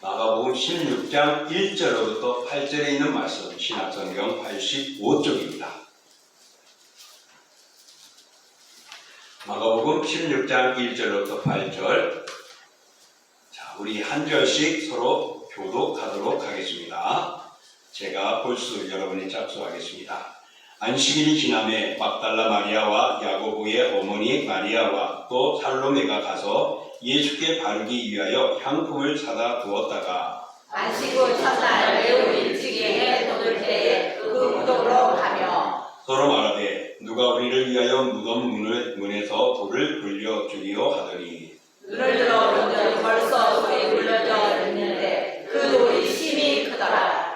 마가복음 16장 1절로부터 8절에 있는 말씀, 신약성경 85쪽입니다. 마가복음 16장 1절로부터 8절. 자, 우리 한 절씩 서로 교독하도록 하겠습니다. 제가 볼수 여러분이 짝수하겠습니다. 안식일이 지남에 막달라 마리아와 야고보의 어머니 마리아와 또 살로메가 가서 예수께 바르기 위하여 향품을 사다 두었다가 안식 후 첫날 매우 일찍이 해 돋을 때에 그 무덤으로 가며 서로 말하되 누가 우리를 위하여 무덤 문에서 돌을 굴려주리요 하더니 눈을 들어 본즉 벌써 돌이 굴려져 있는데 그 돌이 심히 크더라.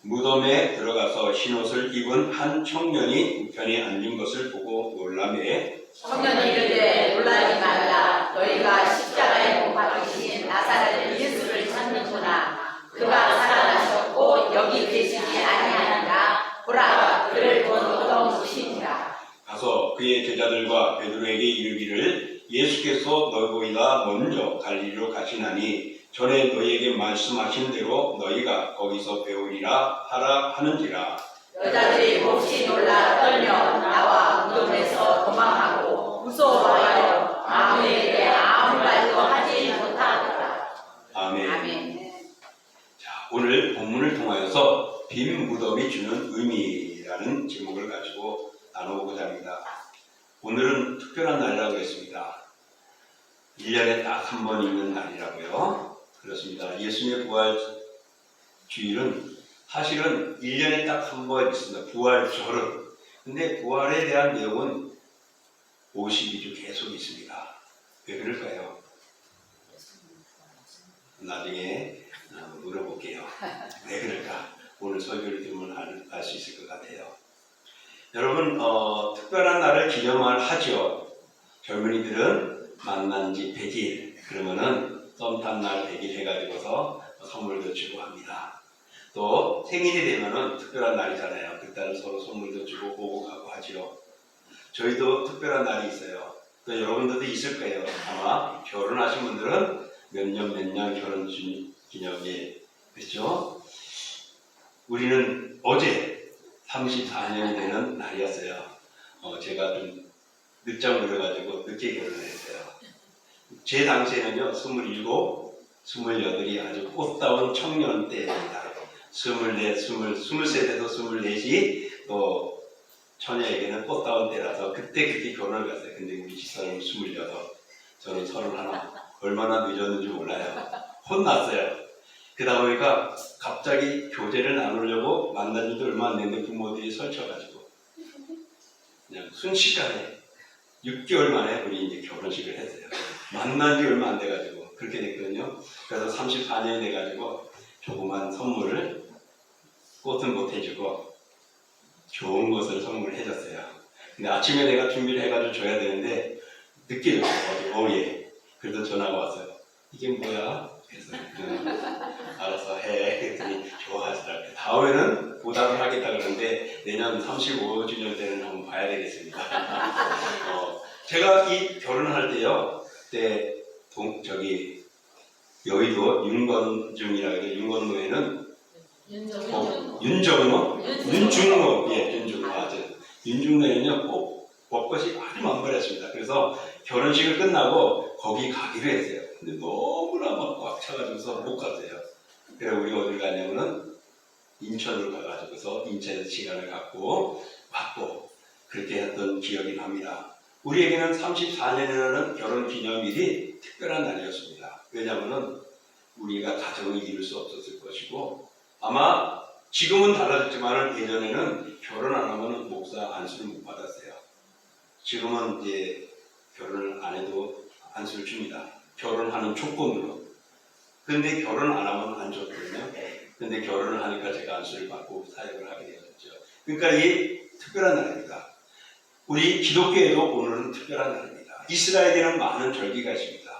무덤에 들어가서 흰옷을 입은 한 청년이 우편에 앉은 것을 보고 놀라매 청년이 이르되 놀라지 말라. 너희가 십자가에 못 박히신 나사렛 예수를 찾는구나. 그가 살아나셨고 여기 계시지 아니하니라. 보라, 그를 본 무덤 무시니라. 가서 그의 제자들과 베드로에게 이르기를 예수께서 너희보다 먼저 갈릴리로 가시나니 전에 너희에게 말씀하신 대로 너희가 거기서 배우리라 하라 하는지라. 여자들이 몹시 놀라 떨며 나와 무덤에서 도망하고 무서워하여 아무에게 아무 말도 하지 못하더라. 아멘. 아멘. 자, 오늘 본문을 통하여서 빈 무덤이 주는 의미라는 제목을 가지고 나눠보고자 합니다. 오늘은 특별한 날이라고 했습니다. 1년에 딱 한 번 있는 날이라고요. 그렇습니다. 예수님의 부활 주일은 사실은 1년에 딱 한 번 있습니다. 부활절은. 근데 부활에 대한 내용은 52주 계속 있습니다. 왜 그럴까요? 나중에 물어볼게요. 왜 그럴까? 오늘 설교를 들으면 알 수 있을 것 같아요. 여러분, 특별한 날을 기념을 하죠. 젊은이들은 만난 지 100일, 그러면은 썸 탄 날 100일 해가지고서 선물도 주고 합니다. 또 생일이 되면은 특별한 날이잖아요. 그때는 서로 선물도 주고 오고 가고 하죠. 저희도 특별한 날이 있어요. 또 여러분들도 있을 거예요. 아마 결혼하신 분들은 몇 년 결혼 기념일, 그렇죠? 우리는 어제 34년이 되는 날이었어요. 제가 좀 늦잠을 자가지고 늦게 결혼을 했어요. 제 당시에는요, 27, 28이 아주 꽃다운 청년 때입니다. 24, 23에도 24이 또 처녀에게는 꽃다운 때라서 그때 결혼을 갔어요. 근데 우리 집사람은 28, 저는 31. 얼마나 늦었는지 몰라요. 혼났어요. 그러다 보니까 갑자기 교제를 나누려고 만난 지도 얼마 안 됐는데 부모들이 설쳐가지고 그냥 순식간에 6개월 만에 우리 이제 결혼식을 했어요. 만난 지 얼마 안 돼가지고 그렇게 됐거든요. 그래서 34년이 돼가지고 조그만 선물을 꽃은 못 해주고 좋은 것을 선물을 해줬어요. 근데 아침에 내가 준비를 해가지고 줘야 되는데 늦게 줬어요. 오후에. 그래서 전화가 왔어요. 이게 뭐야? 그래서 알아서 해. 그랬더니 좋아하시더라고요. 다음에는 보답을 하겠다 그러는데 내년 35주년 때는 한번 봐야 되겠습니다. 제가 이 결혼을 할 때요. 그때 여의도 윤건중이라고 해요. 윤건로에는 윤중로? 예, 윤중로. 맞아요. 윤중로에는요, 꼭 벚꽃이 아주 만발했습니다. 그래서 결혼식을 끝나고 거기 가기로 했어요. 근데 너무나 막 꽉 차가지고서 못 갔어요. 그래서 우리 어딜 갔냐면은 인천으로 가가지고서 인천에서 시간을 갖고 왔고 그렇게 했던 기억이 납니다. 우리에게는 34년이라는 결혼 기념일이 특별한 날이었습니다. 왜냐하면 우리가 가정을 이룰 수 없었을 것이고 아마 지금은 달라졌지만 예전에는 결혼 안 하면 목사 안수를 못 받았어요. 지금은 이제 결혼을 안 해도 안수를 줍니다. 결혼하는 조건으로. 근데 결혼 안 하면 안 줬거든요. 근데 결혼을 하니까 제가 안수를 받고 사역을 하게 되었죠. 그러니까 이게 특별한 날입니다. 우리 기독교에도 오늘은 특별한 날입니다. 이스라엘에는 많은 절기가 있습니다.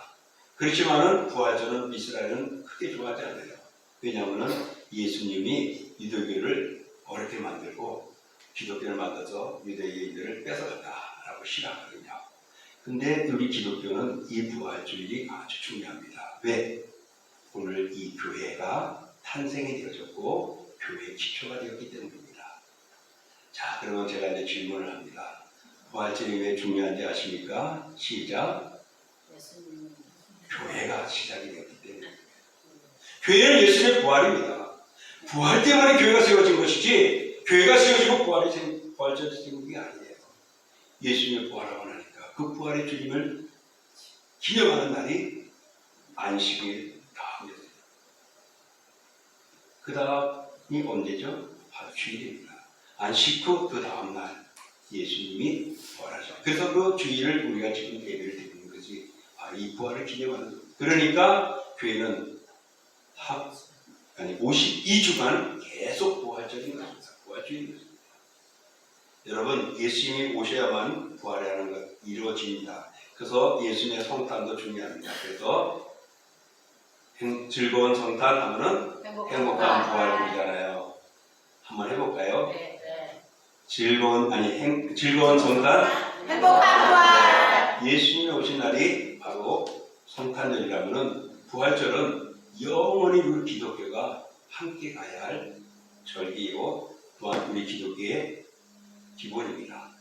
그렇지만은 부활절은 이스라엘은 크게 좋아하지 않아요. 왜냐하면 예수님이 유대교를 어렵게 만들고 기독교를 만들어서 유대인들을 뺏어갔다라고 시각하거든요. 근데 우리 기독교는 이 부활주일이 아주 중요합니다. 왜? 오늘 이 교회가 탄생이 되어졌고 교회의 기초가 되었기 때문입니다. 자, 그러면 제가 이제 질문을 합니다. 부활절이 왜 중요한지 아십니까? 시작. 교회가 시작이 되었기 때문에. 교회는 예수님의 부활입니다. 부활 때문에 교회가 세워진 것이지 교회가 세워지고 부활절이 생긴 게 아니에요. 예수님의 부활하고 나니까 그 부활의 주님을 기념하는 날이 안식일 다음이에요. 그 다음이 언제죠? 바로 주일입니다. 안식 후 그 다음날 예수님이 부활하죠. 그래서 그 주일을 우리가 지금 예배를 드리는 것이 바로 이 부활을 기념하는 겁니다. 그러니까 교회는 52주간 계속 부활절인 것입니다. 부활주일인 것입니다. 여러분, 예수님이 오셔야만 부활하는 것 이루어집니다. 그래서 예수님의 성탄도 중요합니다. 그래서 즐거운 성탄 하면은 행복한 부활이잖아요. 한번 해볼까요? 네. 즐거운 성탄, 행복한 부활. 예수님이 오신 날이 바로 성탄절이라면은 부활절은 영원히 우리 기독교가 함께 가야 할 절기이고 또한 우리 기독교의 기본입니다.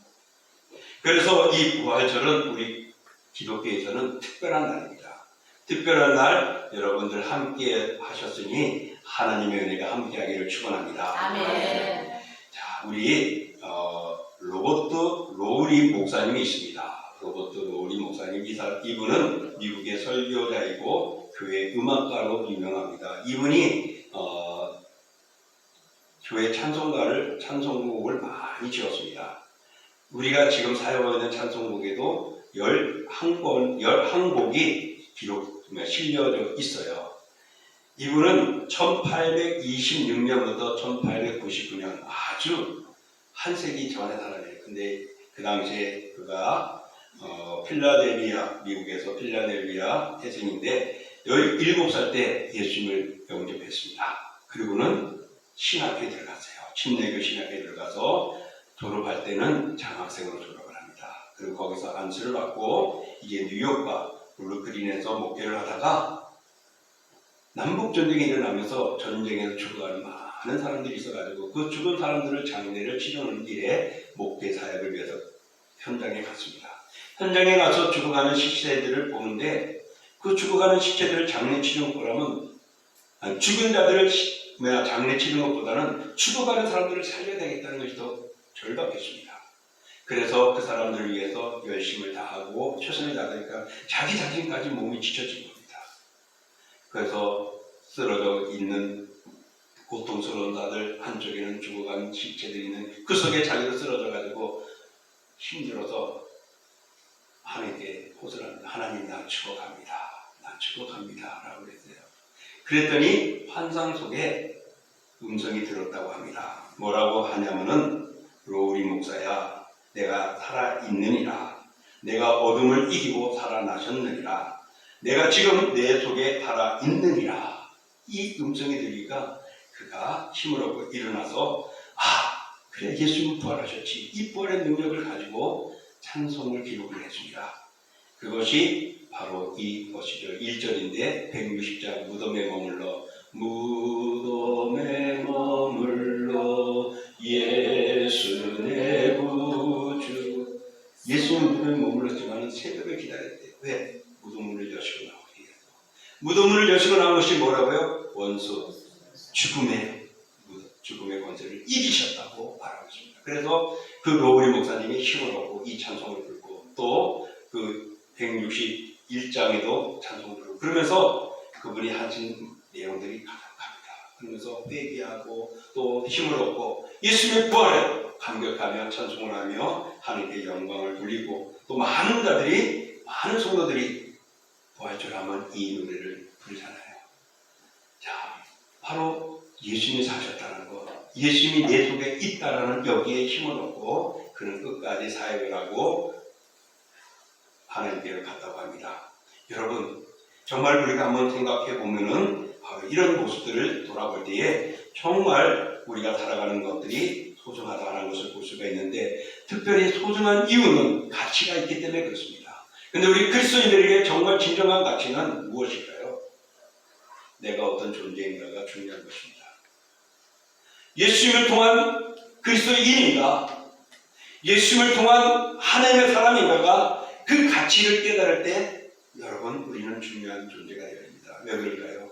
그래서 이 부활절은 우리 기독교에서는 특별한 날입니다. 특별한 날 여러분들 함께 하셨으니 하나님의 은혜가 함께 하기를 축원합니다. 아멘. 자, 우리 로버트 로우리 목사님이 있습니다. 로버트 로우리 목사님, 이분은 미국의 설교자이고 교회 음악가로 유명합니다. 이분이 교회 찬송곡을 많이 지었습니다. 우리가 지금 사용하고 있는 찬송곡에도 11곡이 실려져 있어요. 이분은 1826년부터 1899년 아주 한 세기 전에 살아요. 근데 그 당시에 그가 미국에서 필라델비아 태생인데 17살 때 예수님을 영접했습니다. 그리고는 신학교에 들어갔어요. 침례교 신학교에 들어가서 졸업할 때는 장학생으로 졸업을 합니다. 그리고 거기서 안수를 받고 이제 뉴욕과 브루클린에서 목회를 하다가 남북전쟁이 일어나면서 전쟁에서 죽어가는 많은 사람들이 있어가지고 그 죽은 사람들을 장례를 치르는 길에 목회 사역을 위해서 현장에 갔습니다. 현장에 가서 죽어가는 시체들을 보는데 그 죽어가는 시체들을 장례 치르는 거라면 죽은 자들을 장례 치르는 것보다는 죽어가는 사람들을 살려야 되겠다는 것이 더 절박했습니다. 그래서 그 사람들을 위해서 열심을 다하고 최선을 다하니까 자기 자신까지 몸이 지쳐진 겁니다. 그래서 쓰러져 있는 고통스러운 자들, 한쪽에는 죽어간 시체들이 있는 그 속에 자기도 쓰러져 가지고 힘들어서 하나님께 호소합니다. 하나님, 나 죽어갑니다. 나 죽어갑니다. 라고 그랬어요. 그랬더니 환상 속에 음성이 들었다고 합니다. 뭐라고 하냐면은, 로우리 목사야, 내가 살아있느니라. 내가 어둠을 이기고 살아나셨느니라. 내가 지금 내 속에 살아있느니라. 이 음성이 들리니까 그가 힘을 얻고 일어나서 그래, 예수님 부활하셨지. 이 부활의 능력을 가지고 찬송을 기록을 했습니다. 그것이 바로 이것이죠. 1절인데 160장 무덤에 머물러 예수 내 구주. 예수는 무덤에 머물렀지만 새벽을 기다렸대요. 왜? 무덤문을 여시고 나오기 위해서. 무덤문을 여시고 나온 것이 뭐라고요? 원수 죽음의 권세를 이기셨다고 말하고 있습니다. 그래서 그 로우리 목사님이 힘을 얻고 이 찬송을 부르고 또 그 161장에도 찬송을 부르고 그러면서 그분이 하신 내용들이 가득합니다. 그러면서 회개하고 또 힘을 얻고 예수님의 부활에 감격하며 찬송을 하며 하나님께 영광을 돌리고 또 많은 성도들이 부활절 하면 이 노래를 부르잖아요. 자, 바로 예수님이 사셨다는 것, 예수님이 내 속에 있다라는 여기에 힘을 얻고 그는 끝까지 사역을 하고 하나님께로 갔다고 합니다. 여러분, 정말 우리가 한번 생각해 보면은 바로 이런 모습들을 돌아볼 때에 정말 우리가 살아가는 것들이 소중하다는 것을 볼 수가 있는데 특별히 소중한 이유는 가치가 있기 때문에 그렇습니다. 근데 우리 그리스도인들에게 정말 진정한 가치는 무엇일까요? 내가 어떤 존재인가가 중요한 것입니다. 예수님을 통한 그리스도인인가, 예수님을 통한 하나님의 사람인가가 그 가치를 깨달을 때 여러분 우리는 중요한 존재가 되어 있습니다. 왜 그럴까요?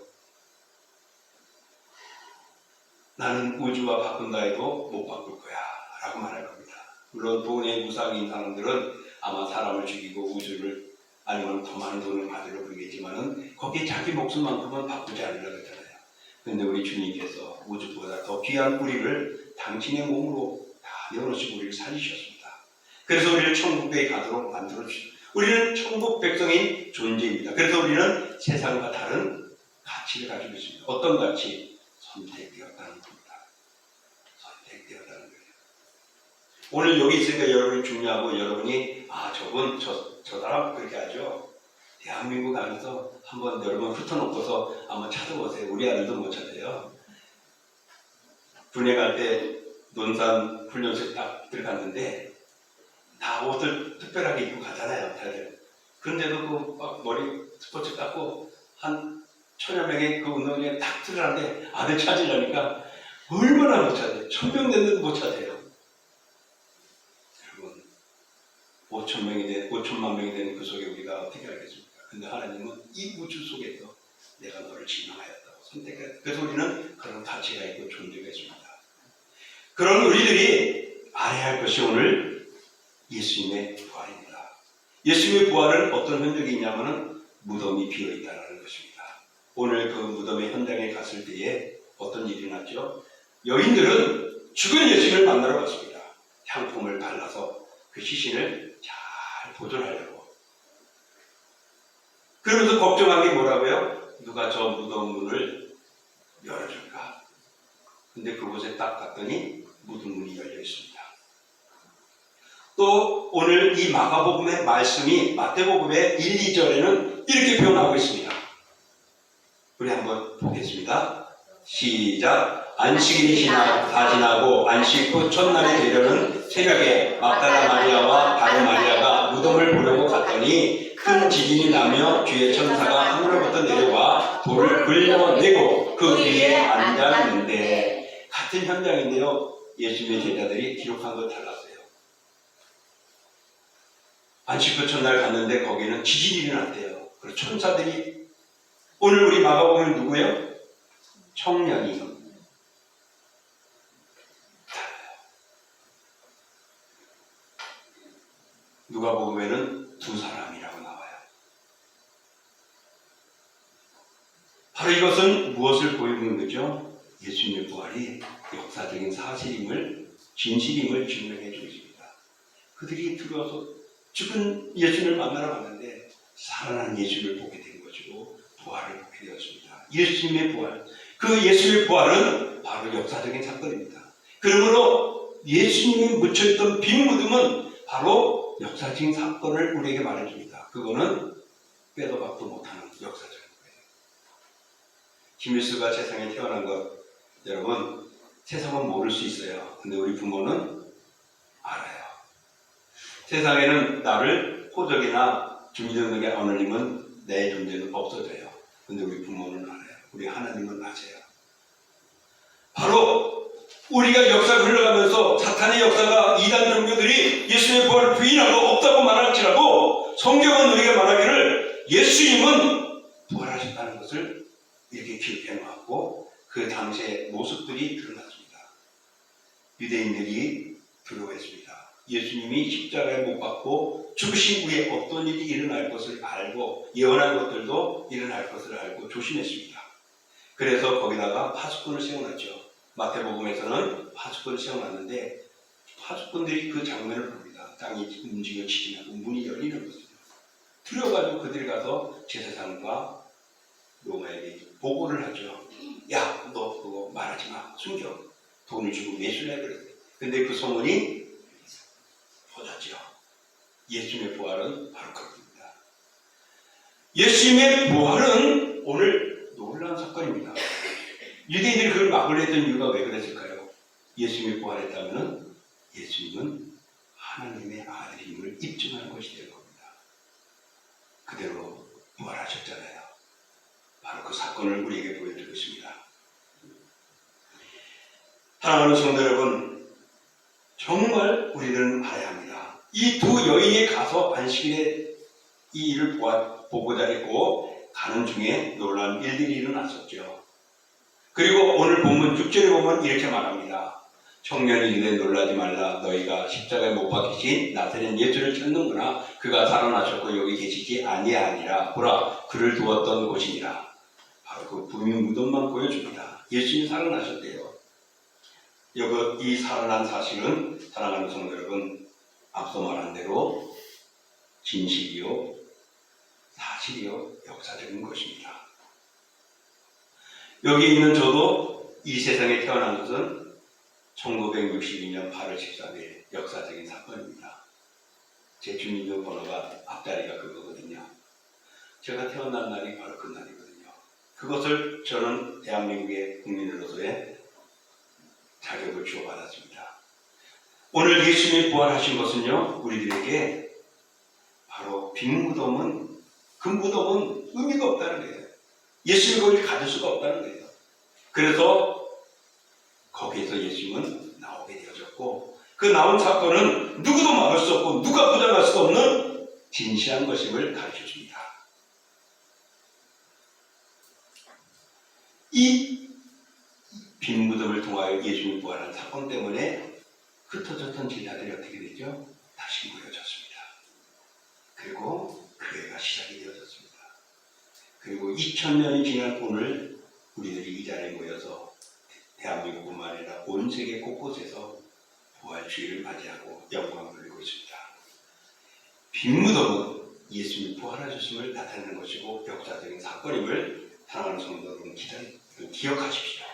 나는 우주와 바꾼다 해도 못 바꿀 거야 라고 말할 겁니다. 물론 돈에 무상인 사람들은 아마 사람을 죽이고 우주를 아니면 더 많은 돈을 받으려 그러겠지만은 거기에 자기 목숨만큼은 바꾸지 않으려고 했잖아요. 근데 우리 주님께서 우주보다 더 귀한 우리를 당신의 몸으로 다 내어놓으시고 우리를 살리셨습니다. 그래서 우리를 천국에 가도록 만들어주셨습니다. 우리는 천국 백성인 존재입니다. 그래서 우리는 세상과 다른 가치를 가지고 있습니다. 어떤 가치? 선택되었다는 겁니다. 선택되었다는 거예요. 오늘 여기 있으니까 여러분이 중요하고 여러분이 저분 저 사람 그렇게 하죠. 대한민국 안에서 한번 여러분 훑어놓고서 한번 찾아보세요. 우리 아들도 못 찾아요. 군에 갈 때 논산 훈련소에 딱 들어갔는데 다 옷을 특별하게 입고 가잖아요, 다들. 그런데도 그 막 머리 스포츠 닦고 한 1000여 명의 그 운동장에 딱 들어가는데 아들 찾으려니까 얼마나 못 찾아요. 1000명 됐는데도 못 찾아요. 여러분, 5천만 명이 되는 그 속에 우리가 어떻게 알겠습니까? 근데 하나님은 이 우주 속에서 내가 너를 지명하였다고 선택했다. 그래서 우리는 그런 가치가 있고 존재가 있습니다. 그런 우리들이 알아야 할 것이 오늘 예수님의 부활입니다. 예수님의 부활은 어떤 흔적이 있냐면은 무덤이 비어있다는 것입니다. 오늘 그 무덤의 현장에 갔을 때에 어떤 일이 났죠? 여인들은 죽은 예수님을 만나러 갔습니다. 향품을 발라서 그 시신을 잘 보존하려고. 그러면서 걱정한 게 뭐라고요? 누가 저 무덤 문을 열어줄까? 근데 그곳에 딱 갔더니 무덤 문이 열려 있습니다. 또 오늘 이 마가복음의 말씀이 마태복음의 1, 2절에는 이렇게 표현하고 있습니다. 우리 한번 보겠습니다. 시작. 안식일이 다 지나고 안식 후 첫날이 되려는 새벽에 막달라 마리아와 다른 마리아가 무덤을 보려고 갔더니 큰 지진이 나며 주의 천사가 하늘로부터 내려와 돌을 굴려내고 그 위에 앉았는데, 같은 현장인데요. 예수님의 제자들이 기록한 것 달랐어요. 안식 후 첫날 갔는데 거기는 지진이 일어났대요. 그리고 천사들이, 오늘 우리 마가복음은 누구예요? 청년이. 누가복음에는 두 사람이라고 나와요. 바로 이것은 무엇을 보여주는 거죠? 예수님의 부활이 역사적인 사실임을, 진실임을 증명해 주고 있습니다. 그들이 들어와서 죽은 예수님을 만나러 갔는데 살아난 예수님을 보게 된 것이고 부활을 보게 되었습니다. 예수님의 부활, 그 예수님의 부활은 바로 역사적인 사건입니다. 그러므로 예수님이 묻혀있던 빈 무덤은 바로 역사적인 사건을 우리에게 말해줍니다. 그거는 빼도 박도 못하는 역사적인 거예요. 김일수가 세상에 태어난 것, 여러분, 세상은 모를 수 있어요. 근데 우리 부모는 알아요. 세상에는 나를 호적이나 주민등록에 안 올리면 내 존재는 없어져요. 근데 우리 부모는 알아요. 우리 하나님은 아세요. 바로 우리가 역사를 흘러가면서 사탄의 역사가, 이단 종교들이 예수님의 부활을 부인하고 없다고 말할지라도 성경은 우리가 말하기를 예수님은 부활하셨다는 것을 이렇게 기록해 놓았고 그 당시의 모습들이 드러났습니다. 유대인들이 두려워했습니다. 예수님이 십자가에 못 박고 죽으신 후에 어떤 일이 일어날 것을 알고 예언한 것들도 일어날 것을 알고 조심했습니다. 그래서 거기다가 파수꾼을 세워놨죠. 마태복음에서는 파수꾼을 세워놨는데 파수꾼들이 그 장면을 봅니다. 땅이 움직여지지 않고 문이 열리는 것을 두려워가지고 그들이 가서 제사장과 로마에게 보고를 하죠. 야, 너 그거 말하지 마. 숨겨. 돈을 주고 매수해 그랬어요. 근데 그 소문이 퍼졌죠. 예수님의 부활은 바로 그겁니다. 예수님의 부활은 오늘 놀라운 사건입니다. 유대인들이 그걸 막으려 했던 이유가 왜 그랬을까요? 예수님이 부활했다면 예수님은 하나님의 아들임을 입증하는 것이 될 겁니다. 그대로 부활하셨잖아요. 바로 그 사건을 우리에게 보여주고 있습니다. 사랑하는 성도 여러분, 정말 우리는 알아야 합니다. 이 두 여인이 가서 안식일에 이 일을 보고자 했고 가는 중에 놀라운 일들이 일어났었죠. 그리고 오늘 본문 6절에 보면 이렇게 말합니다. 청년이 이르되 놀라지 말라. 너희가 십자가에 못 박히신 나사렛 예수를 찾는구나. 그가 살아나셨고 여기 계시지 아니하니라. 보라, 그를 두었던 곳이니라. 바로 그 부인 무덤만 보여줍니다. 예수님이 살아나셨대요. 이 살아난 사실은 사랑하는 성도 여러분, 앞서 말한 대로 진실이요, 사실이요, 역사적인 것입니다. 여기 있는 저도 이 세상에 태어난 것은 1962년 8월 14일 역사적인 사건입니다. 제 주민등록 번호가 앞자리가 그거거든요. 제가 태어난 날이 바로 그 날이거든요. 그것을 저는 대한민국의 국민으로서의 자격을 주어받았습니다. 오늘 예수님이 부활하신 것은요, 우리들에게 바로 빈 무덤은, 그 무덤은 의미가 없다는 거예요. 예수님이 거기를 가질 수가 없다는 거예요. 그래서 거기에서 예수님은 나오게 되어졌고, 그 나온 사건은 누구도 막을 수 없고 누가 부정할 수 없는 진실한 것임을 가르쳐줍니다. 이 빈 무덤을 통하여 예수님이 부활한 사건 때문에 흩어졌던 제자들이 어떻게 되죠? 다시 모여졌습니다. 그리고 교회가 시작이 되어졌습니다. 그리고 2000년이 지난 오늘 우리들이 이 자리에 모여서 대한민국뿐만 아니라 온 세계 곳곳에서 부활주의를 맞이하고 영광을 돌리고 있습니다. 빈 무덤은 예수님이 부활하셨음을 나타내는 것이고 역사적인 사건임을 사랑하는 성도 여러분 기억하십시오.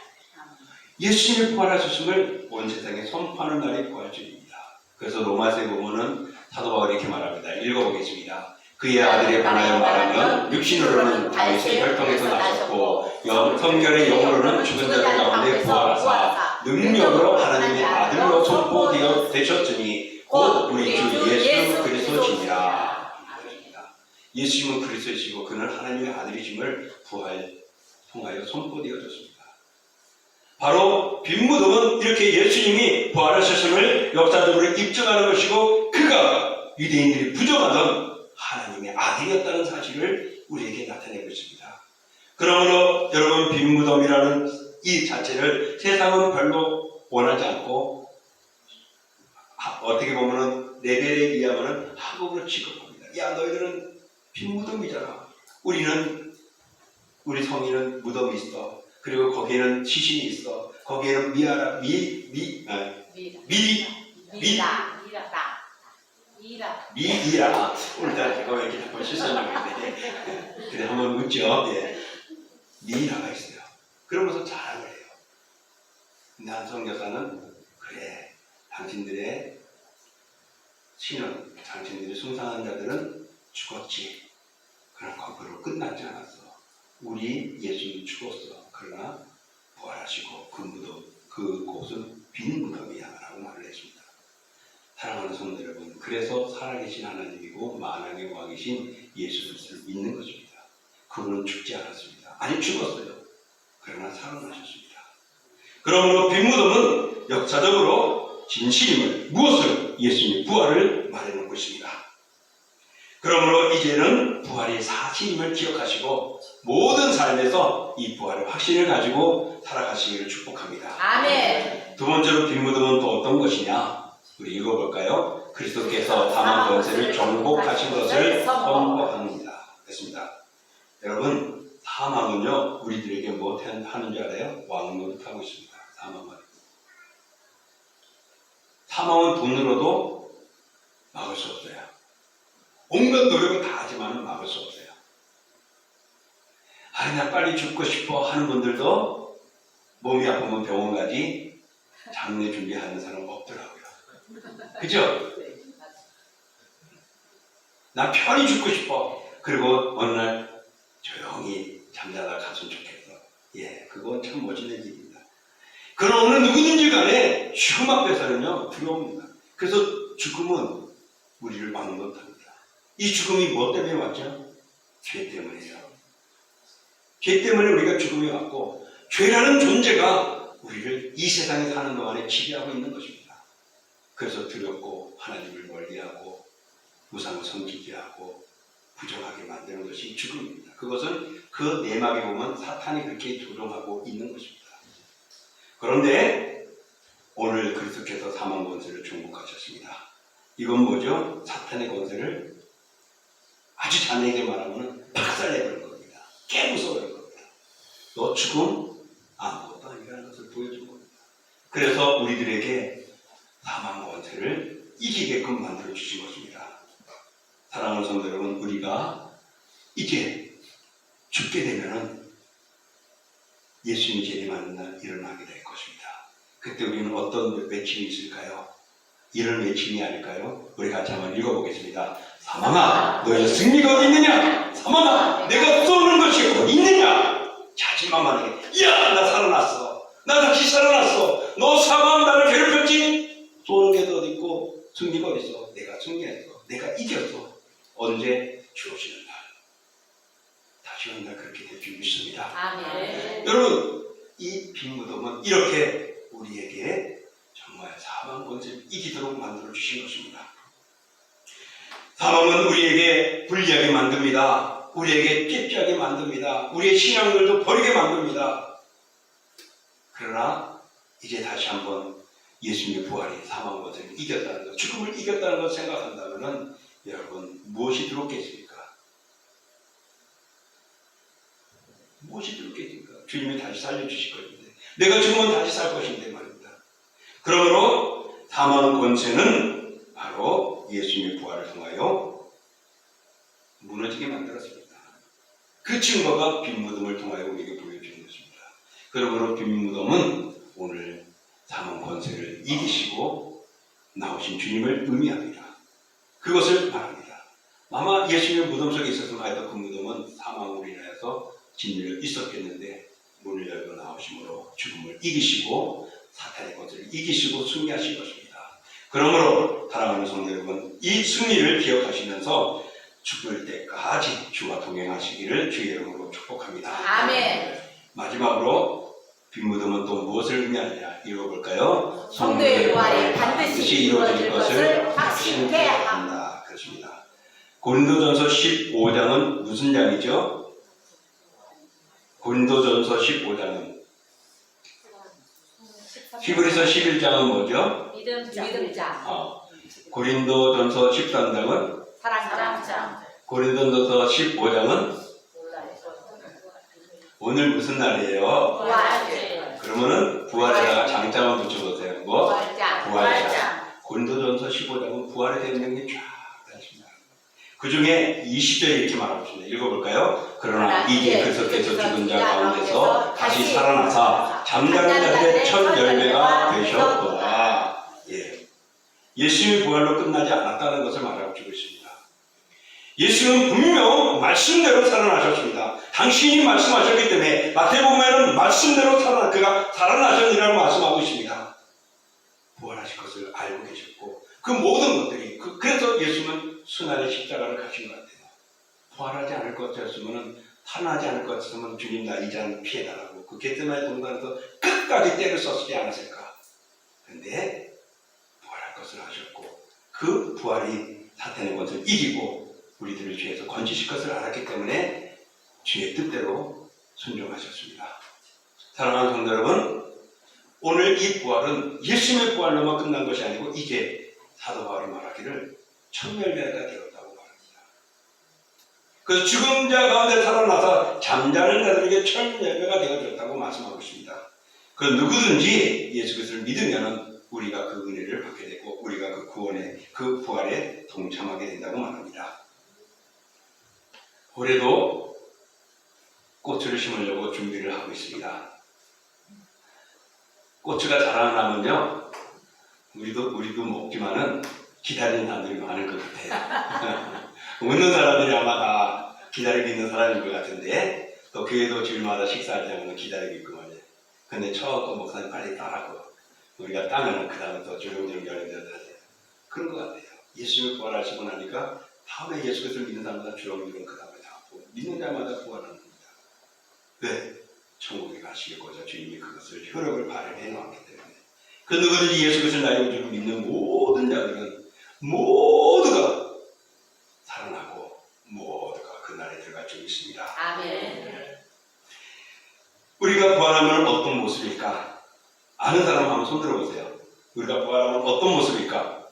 예수님이 부활하셨음을 온 세상에 선포하는 날이 부활주일입니다. 그래서 로마서에 보면은 사도 바울이 이렇게 말합니다. 읽어보겠습니다. 그의 아들에 관하여 말하면 육신으로는 다윗의 혈통에서 나셨고 성결의 영으로는 죽은 자들 가운데 부활하사 능력으로 하나님의 아들로 선포되어 되셨으니 곧 우리 주 예수 그리스도시니라. 예수님은 그리스도시고 그는 하나님의 아들이심을 부활 통하여 선포되어졌습니다. 바로 빈 무덤은 이렇게 예수님이 부활하셨음을 역사적으로 입증하는 것이고 그가 유대인들이 부정하던 하나님의 아들이었다는 사실을 우리에게 나타내고 있습니다. 그러므로 여러분 빈 무덤이라는 이 자체를 세상은 별로 원하지 않고 어떻게 보면은 레벨에 의하면은 학업으로 취급합니다. 야 너희들은 빈 무덤이잖아. 우리 성인은 무덤이 있어. 그리고 거기에는 시신이 있어. 거기에는 미라. 오늘 제가 왜 이렇게 자꾸 실수하냐고 그래 한번 묻죠. 예. 미라가 있어요. 그러면서 자랑을 해요. 근데 한 선교사는 그래 당신들의 신은 당신들이 숭상한 자들은 죽었지. 그럼 거기로 끝나지 않았어. 우리 예수님이 죽었어. 그러나 부활하시고 그곳은 빈 무덤이야 라고 말을 했습니다. 사랑하는 성도 여러분, 그래서 살아계신 하나님이고 만왕의 왕이신 예수 그리스도를 믿는 것입니다. 그분은 죽지 않았습니다. 아니 죽었어요. 그러나 살아나셨습니다. 그러므로 빈 무덤은 역사적으로 진실임을 무엇을 예수님의 부활을 말해놓고 있습니다. 그러므로 이제는 부활이 사실임을 기억하시고 모든 삶에서 이 부활의 확신을 가지고 살아가시기를 축복합니다. 아멘. 두 번째로 빈 무덤은 또 어떤 것이냐? 우리 읽어볼까요? 그리스도께서 사망 권세를 정복하신 것을 선포합니다. 됐습니다. 여러분 사망은요 우리들에게 뭐 하는 줄 알아요? 왕노릇하고 있습니다. 사망은 돈으로도 막을 수 없어요. 온갖 노력을 다 하지만 막을 수 없어요. 나 빨리 죽고 싶어 하는 분들도 몸이 아프면 병원 가지 장례 준비하는 사람 없더라고요. 그죠? 나 편히 죽고 싶어. 그리고 어느 날 조용히 잠자다 갔으면 좋겠어. 예, 그건 참 멋있는 일입니다. 그럼 어느 누구든지 간에 죽음 앞에서는요 두려웁니다. 그래서 죽음은 우리를 막는 것 합니다. 이 죽음이 뭐 때문에 왔죠? 죄 때문이에요. 죄 때문에 우리가 죽음에 왔고 죄라는 존재가 우리를 이 세상에 사는 동안에 지배하고 있는 것입니다. 그래서 두렵고 하나님을 멀리하고 우상을 섬기게 하고 부정하게 만드는 것이 죽음입니다. 그것은 그 내막에 보면 사탄이 그렇게 조종하고 있는 것입니다. 그런데 오늘 그리스도께서 사망 권세를 중복하셨습니다. 이건 뭐죠? 사탄의 권세를 아주 자네에게 말하면 박살내버린 겁니다. 깨부숴버린 겁니다. 너 죽음 아무것도 아니라는 것을 보여준 겁니다. 그래서 우리들에게 사망 권세를 이기게끔 만들어 주신 것입니다. 사랑하는 성도 여러분, 우리가 이제 죽게 되면은 예수님이 재림하는 날 일어나게 될 것입니다. 그때 우리는 어떤 외침이 있을까요? 이런 외침이 아닐까요? 우리 같이 한번 읽어보겠습니다. 사망아, 너의 승리가 어디 있느냐? 사망아, 내가 쏘는 것이 어디 있느냐? 자신만만하게, 야, 나 살아났어. 나 다시 살아났어. 너 사망 나를 괴롭혔지? 쏘는 게 어디 있고 승리가 어디 있어? 내가 승리했어. 내가 이겼어. 언제? 주어지는 날. 다시 오는 날 그렇게 될 줄 믿습니다. 아멘. 여러분, 이 빈무덤은 이렇게 우리에게 정말 사망 권세를 이기도록 만들어 주신 것입니다. 사망은 우리에게 불리하게 만듭니다. 우리에게 찝찝하게 만듭니다. 우리의 신앙들도 버리게 만듭니다. 그러나 이제 다시 한번 예수님의 부활이 사망 권세를 이겼다는 것, 죽음을 이겼다는 것을 생각한다면 여러분 무엇이 들었겠습니까? 무엇이 들었겠습니까? 주님이 다시 살려주실 것인데, 내가 죽으면 다시 살 것인데 말입니다. 그러므로 사망 권세는 바로 예수님의 부활을 통하여 무너지게 만들었습니다. 그 증거가 빈무덤을 통하여 우리에게 보여주는 것입니다. 그러므로 빈무덤은 오늘 사망 권세를 이기시고 나오신 주님을 의미합니다. 그것을 말합니다. 아마 예수님의 무덤 속에 있었으면 하여도 그 무덤은 사망으로 인하여서 진열려 있었겠는데 문을 열고 나오심으로 죽음을 이기시고 사탄의 권세를 이기시고 승리하신 것입니다. 그러므로 사랑하는 성도 여러분, 이 승리를 기억하시면서 죽을 때까지 주와 동행하시기를 주의 이름으로 축복합니다. 아멘. 마지막으로 빈무덤은 또 무엇을 의미하느냐 읽어볼까요? 성도의 부활이 반드시 이루어질 것을 확신케 한다. 그렇습니다. 고린도전서 15장은 무슨 장이죠? 고린도전서 15장은 히브리서 11장은 뭐죠? 믿음장. 고린도전서 13장은 사랑장. 고린도전서 15장은 오늘 무슨 날이에요? 부활절. 그러면은 부활에다가 장장을 붙여보세요. 뭐? 부활장. 고린도전서 15장은 부활에 대한 내용이 쫙 있습니다. 그 중에 20절에 이렇게 말하고 있습니다. 읽어볼까요? 그러나 이제 그리스도께서 죽은 자 가운데서 다시 살아나사 잠자는 자들의 첫 열매가 되셨도다. 예수님의 부활로 끝나지 않았다는 것을 말하고 있습니다. 예수는 분명 말씀대로 살아나셨습니다. 당신이 말씀하셨기 때문에 마태복음에는 말씀대로 그가 살아나셨느라고 말씀하고 있습니다. 부활하실 것을 알고 계셨고 그 모든 것들이 그래서 예수님은 순환의 십자가를 가신 것 같아요. 부활하지 않을 것 같았으면 살아나지 않을 것 같았으면 주님 나 이 잔 피해달라고 그 겟세마네 동산에서 끝까지 때를 썼지 않았을까. 그런데 부활할 것을 하셨고 그 부활이 사탄의 권세를 이기고 우리들을 죄에서 건지실 것을 알았기 때문에 주의 뜻대로 순종하셨습니다. 사랑하는 성도 여러분, 오늘 이 부활은 예수님의 부활로만 끝난 것이 아니고 이제 사도 바울이 말하기를 첫 열매가 되었다고 말합니다. 그래서 죽은 자 가운데 살아나서 잠자는 자들에게 첫 열매가 되어졌다고 말씀하고 있습니다. 그 누구든지 예수 그리스도를 믿으면 우리가 그 은혜를 받게 되고 우리가 그 구원에 그 부활에 동참하게 된다고 말합니다. 올해도 고추를 심으려고 준비를 하고 있습니다. 고추가 자라나면요, 우리도 먹지만은 기다리는 사람들이 많을 것 같아요. 웃는 사람들이 아마 다 기다리고 있는 사람인 것 같은데, 또 교회도 주일마다 식사할 때는 기다리고 있구만요. 근데 처음 목사님 빨리 따라고 우리가 따면은 그 다음에 또 조용조용 열린 대로 하세요. 그런 것 같아요. 예수님을 부활하시고 나니까 다음에 예수 그리스도를 믿는 사람마다 조용조용 그 다음에 다 믿는 자마다 부활하는 겁니다. 왜? 천국에 가시겠고자 주님이 그것을 효력을 발휘해 놓았기 때문에 그 누구든지 예수 그리스도 나의 구주로 믿는 모든 자들은 모두가 살아나고 모두가 그날에 들어갈 줄 믿습니다. 아멘. 우리가 부활하면 어떤 모습일까? 아는 사람 한번 손 들어보세요. 우리가 부활하면 어떤 모습일까?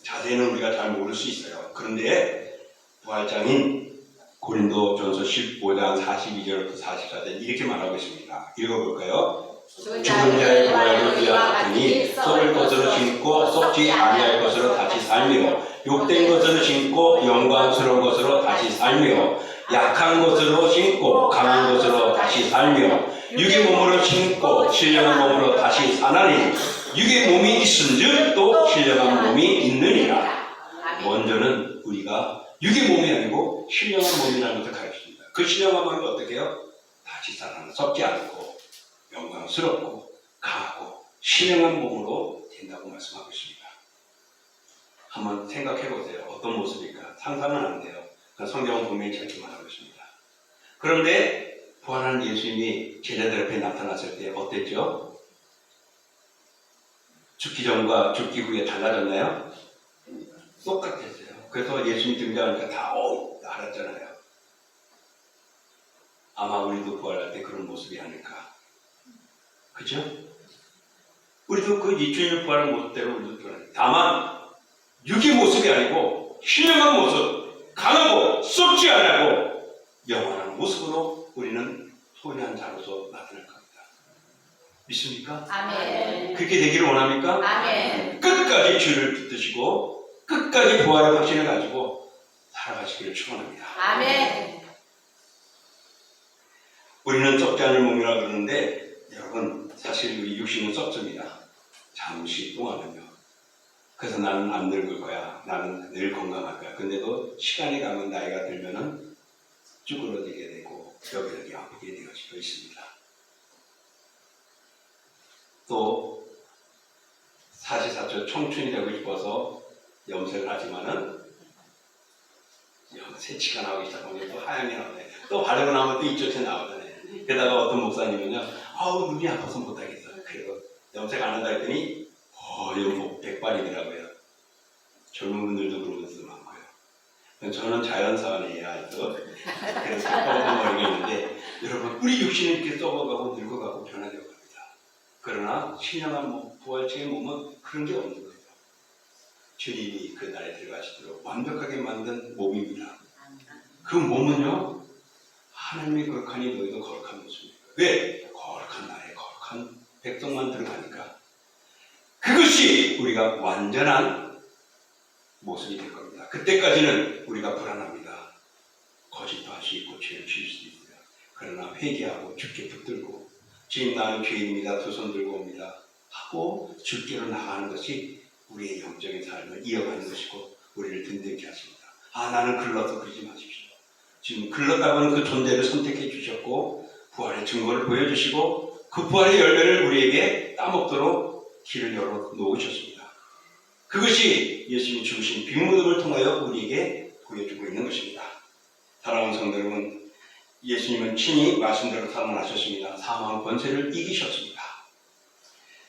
자세히는 우리가 잘 모를 수 있어요. 그런데 부활장인 고린도전서 15장 42절부터 44절 이렇게 말하고 있습니다. 읽어볼까요? 죽은 자의 부활로 이와 같으니 썩을 것으로 심고 썩지 아니할 것으로 다시 살며 욕된 것으로 심고 영광스러운 것으로 다시 살며 약한 것으로 심고 강한 것으로 다시 살며 육의 몸으로 심고 신령한 몸으로 다시 사나니 육의 몸이 있은즉 또 신령한 몸이 있느니라. 먼저는 우리가 육의 몸이 아니고 신령한 몸이라는 것을 가르칩니다. 그 신령한 몸이 어떻게 해요? 다시 살아나 썩지 않고 영광스럽고 강하고 신령한 몸으로 된다고 말씀하고 있습니다. 한번 생각해 보세요. 어떤 모습일까? 상상은 안 돼요. 성경은 분명히 저렇게만 하고 있습니다. 그런데 부활한 예수님이 제자들 앞에 나타났을 때 어땠죠? 죽기 전과 죽기 후에 달라졌나요? 똑같았어요. 그래서 예수님 등장하니까 다 알았잖아요. 아마 우리도 부활할 때 그런 모습이 아닐까. 그죠? 우리도 그 주님을 부활한 모습대로 우리도 부활해요. 다만 육의 모습이 아니고 신령한 모습, 강하고 썩지 않고 영원한 모습으로 우리는 소유한 자로서 나타날 겁니다. 믿습니까? 아멘. 그렇게 되기를 원합니까? 아멘. 끝까지 주를 붙드시고 끝까지 부활의 확신을 가지고 살아가시기를 축원합니다. 아멘. 우리는 썩지 않을 몸이라 그러는데 여러분 사실 우리 육신은 썩습니다. 잠시 동안은요. 그래서 나는 안 늙을 거야. 나는 늘 건강할 거야. 근데도 시간이 가면 나이가 들면은 쭈그러지게 되고 여기저기 아프게 되어지고 있습니다. 또 사시사철 청춘이 되고 싶어서 염색을 하지만은 염색치가 나오기 시작하면 또 하얀게 나오네. 또 바르고 나면 또 이쪽에 나오잖아요. 게다가 어떤 목사님은요, 아우 눈이 아파서 못하겠어. 그래서 염색 안 한다 했더니 거의 백발이더라고요. 젊은 분들도 그런 분들 많고요. 저는 자연사원이에요. 그래서 검은 머리가 있는데 여러분 우리 육신은 이렇게 썩어가고 늙어가고 변화되어 갑니다. 그러나 신령한 몸, 부활체의 몸은 그런 게 없는 거예요. 주님이 그 날에 들어가시도록 완벽하게 만든 몸입니다. 그 몸은요 하나님의 거룩하니 너희도 거룩한 모습입니다. 왜? 거룩한 날에 거룩한 백성만 들어가니까 그것이 우리가 완전한 모습이 될 겁니다. 그때까지는 우리가 불안합니다. 거짓도 할 수 있고 죄를 지을 수도 있어요. 그러나 회개하고 주께 붙들고 주님 나는 죄인입니다. 두 손 들고 옵니다. 하고 주께로 나가는 것이 우리의 영적인 삶을 이어가는 것이고 우리를 든든케 하십니다. 나는 글러서 그러지 마십시오. 지금 글렀다고는 그 존재를 선택해 주셨고 부활의 증거를 보여주시고 그 부활의 열매를 우리에게 따먹도록 길을 열어 놓으셨습니다. 그것이 예수님이 주신 빅무덤을 통하여 우리에게 보여주고 있는 것입니다. 사랑하는 성도 여러분, 예수님은 친히 말씀대로 살아나셨습니다. 사망 권세를 이기셨습니다.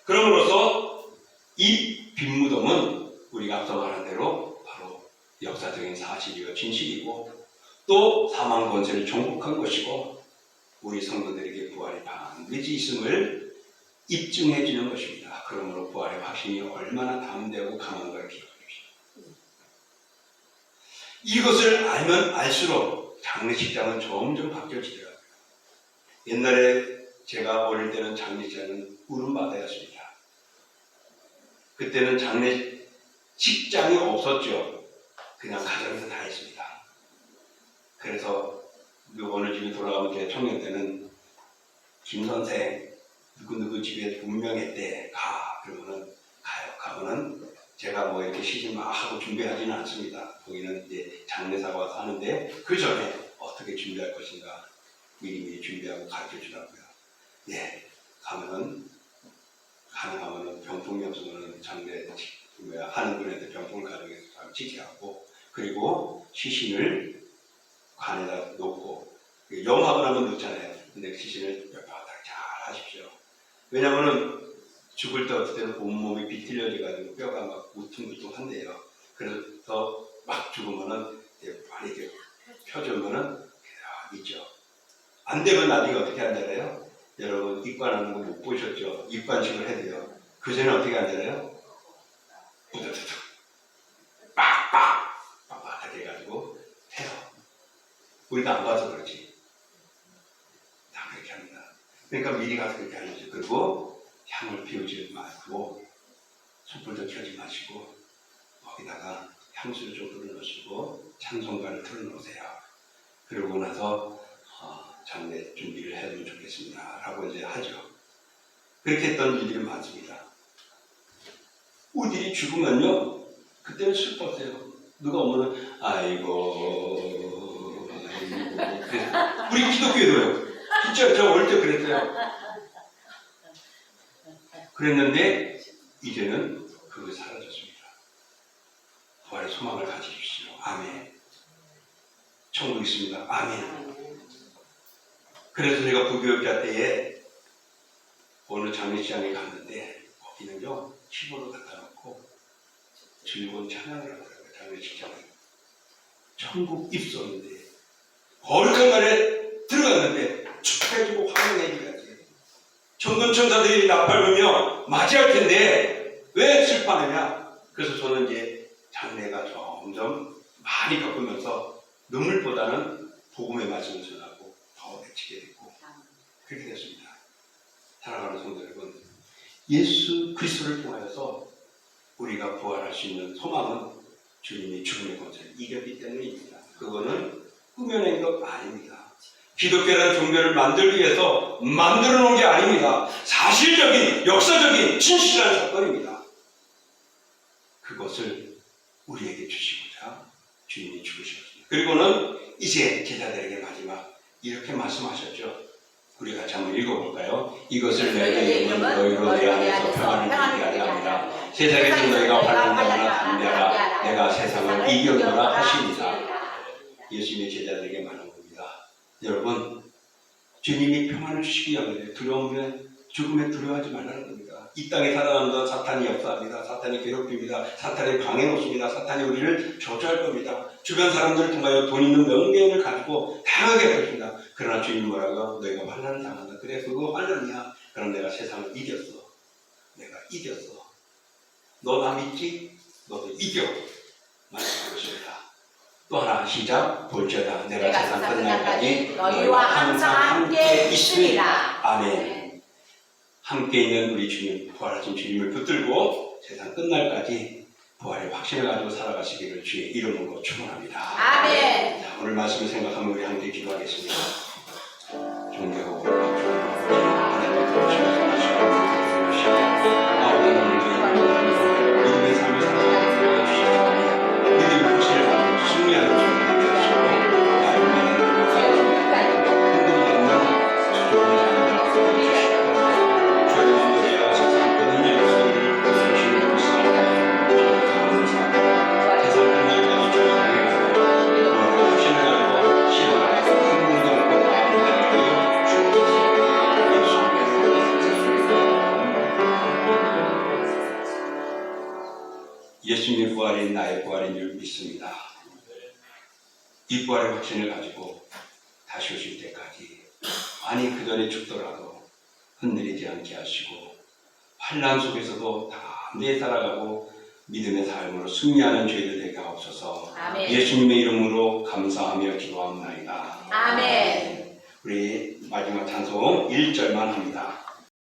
그러므로서 이 빈무덤은 우리가 앞서 말한 대로 바로 역사적인 사실이고 진실이고 또 사망 권세를 정복한 것이고 우리 성도들에게 부활이 반드시 있음을 입증해 주는 것입니다. 그러므로 부활의 확신이 얼마나 담대하고 강한 걸 기억해 주십시오. 이것을 알면 알수록 장례식장은 점점 바뀌어지더라고요. 옛날에 제가 어릴 때는 장례식장은 울음바다였습니다. 그때는 장례식장이 없었죠. 그냥 가정에서 다 했습니다. 그래서 어느 집에 돌아가면 제 청년 때는 김 선생 누구 집에 운명했대 가 그러면은 가요. 가면은 제가 뭐 이렇게 시집 막 하고 준비하지는 않습니다. 거기는 이제 장례사가 와서 하는데 그 전에 어떻게 준비할 것인가 미리미리 준비하고 가르쳐 주라고요. 예, 가면은 가능하면은 병풍 염소는 장례 하는 분한테 병풍을 가져가서 지켜하고 그리고 시신을 관에다 놓고 영합을 하면 놓잖아요. 근데 시신을 몇 바닥 잘 하십시오. 왜냐하면 죽을 때 어떨 때는 온몸이 비틀려져가지고 뼈가 막 우퉁우퉁한데요. 그래서 막 죽으면은 많이 이렇게 펴주면은 있죠. 안 되면 나중에 어떻게 한다래요? 여러분 입관하는 거 못 보셨죠? 입관식을 해야 돼요. 그 전에 어떻게 한다래요? 우두두두 빡빡 빡빡 해가지고 해요. 우리가 안 봐서 그렇지. 다 그렇게 합니다. 그러니까 미리 가서 그렇게 하죠. 그리고 향을 피우지 마시고 촛불도 켜지 마시고 거기다가 향수를 좀 불러놓으시고 찬송가를 틀어놓으세요. 그러고 나서 장례 준비를 해주면 좋겠습니다. 라고 이제 하죠. 그렇게 했던 일들이 많습니다. 우리들이 죽으면요, 그때는 슬펐어요. 누가 오면은, 아이고, 그래서 우리 기독교도요. 진짜 저 어릴 때 그랬어요. 그랬는데, 이제는 그게 사라졌습니다. 부활의 소망을 가지십시오. 아멘. 천국 있습니다. 아멘. 그래서 제가 부교육자 때에 어느 장례식장에 갔는데 거기는요 키보드 갖다 놓고 즐거운 찬양을 하더라고요. 장례식장에 천국 입소인데 거룩한 날에 들어갔는데 축하해주고 환영해줘야지. 천군천사들이 나팔으며 맞이할 텐데 왜 슬퍼하느냐. 그래서 저는 이제 장례가 점점 많이 겪으면서 눈물보다는 복음의 말씀을 전하고 더 외치게 됐고 그렇게 됐습니다. 사랑하는 성도 여러분, 예수 그리스도를 통하여서 우리가 부활할 수 있는 소망은 주님이 죽음의 권세를 이겼기 때문입니다. 그거는 꾸며낸 것 아닙니다. 기독교라는 종교를 만들기 위해서 만들어 놓은 게 아닙니다. 사실적인 역사적인 진실한 사건입니다. 그것을 우리에게 주시고자 주님이 죽으셨습니다. 그리고는 이제 제자들에게 마지막 이렇게 말씀하셨죠. 우리 같이 한번 읽어볼까요? 이것을 내게 이름은 너희로 내 안에서 평안을 주게 하려 함이라. 세상에서 너희가 환난당하나 담대하라. 내가 세상을 이겼노라 하십니다. 예수님의 제자들에게 말한 겁니다. 여러분, 주님이 평안을 주시기 위함에 두려움에 죽음에 두려워하지 말라는 겁니다. 이 땅에 살아가는 사탄이 역사합니다. 사탄이 괴롭힙니다. 사탄이 방해놓습니다. 사탄이 우리를 저주할 겁니다. 주변 사람들을 통하여 돈 있는 명예를 가지고 다양하게 할 것입니다. 그러나 주님 뭐라고? 너희가 환난을 당한다. 그래 그거 환난이야. 그럼 내가 세상을 이겼어. 내가 이겼어. 너 나 믿지? 너도 이겨. 말씀하고 있습니다. 또 하나 시작. 볼지어다 내가 세상 끝날까지 너희와 항상 함께 있으리라. 아멘. 함께 있는 우리 주님, 부활하신 주님을 붙들고 세상 끝날까지 부활의 확신을 가지고 살아가시기를 주의 이름으로 축원합니다. 아멘. 자, 오늘 말씀을 생각하면 우리 함께 기도하겠습니다. 존경하고 하나님의 도우심을 믿음의 삶을 살아가게 주시옵소서. 믿음의 확신을 가지고 승리하는 주님 되게 하시고 예수님의 부활이 나의 부활인 줄 믿습니다. 이 부활의 확신을 가지고 다시 오실 때까지 아니 그 전에 죽더라도 흔들리지 않게 하시고 환난 속에서도 담대히 살아가고 믿음의 삶으로 승리하는 저희들 되게 하옵소서. 아멘. 예수님의 이름으로 감사하며 기도합나이다. 아멘. 우리 마지막 찬송 1절만 합니다.